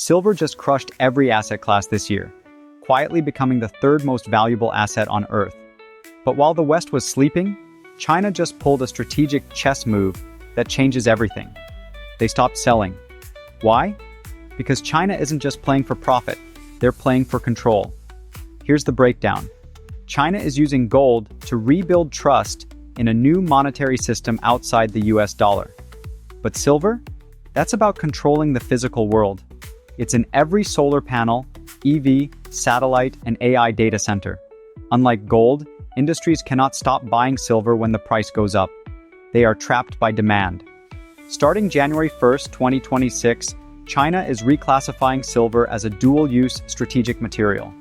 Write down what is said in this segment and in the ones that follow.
Silver just crushed every asset class this year, quietly becoming the third most valuable asset on Earth. But while the West was sleeping, China just pulled a strategic chess move that changes everything. They stopped selling. Why? Because China isn't just playing for profit, they're playing for control. Here's the breakdown. China is using gold to rebuild trust in a new monetary system outside the US dollar. But silver? That's about controlling the physical world. It's in every solar panel, EV, satellite, and AI data center. Unlike gold, industries cannot stop buying silver when the price goes up. They are trapped by demand. Starting January 1st, 2026, China is reclassifying silver as a dual-use strategic material.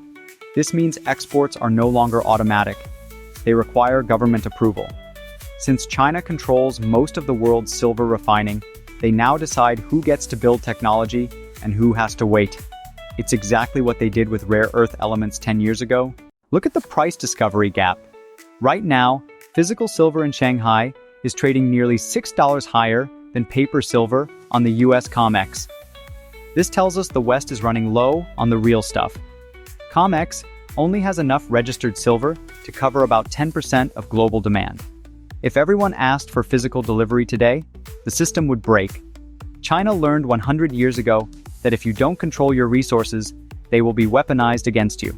This means exports are no longer automatic. They require government approval. Since China controls most of the world's silver refining, they now decide who gets to build technology and who has to wait. It's exactly what they did with rare earth elements 10 years ago. Look at the price discovery gap. Right now, physical silver in Shanghai is trading nearly $6 higher than paper silver on the US COMEX. This tells us the West is running low on the real stuff. COMEX only has enough registered silver to cover about 10% of global demand. If everyone asked for physical delivery today, the system would break. China learned 100 years ago that if you don't control your resources, they will be weaponized against you.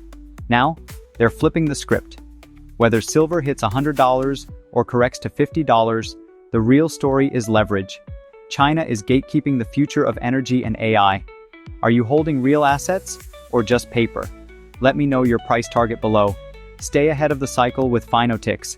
Now, they're flipping the script. Whether silver hits $100 or corrects to $50, the real story is leverage. China is gatekeeping the future of energy and AI. Are you holding real assets or just paper? Let me know your price target below. Stay ahead of the cycle with Finotix.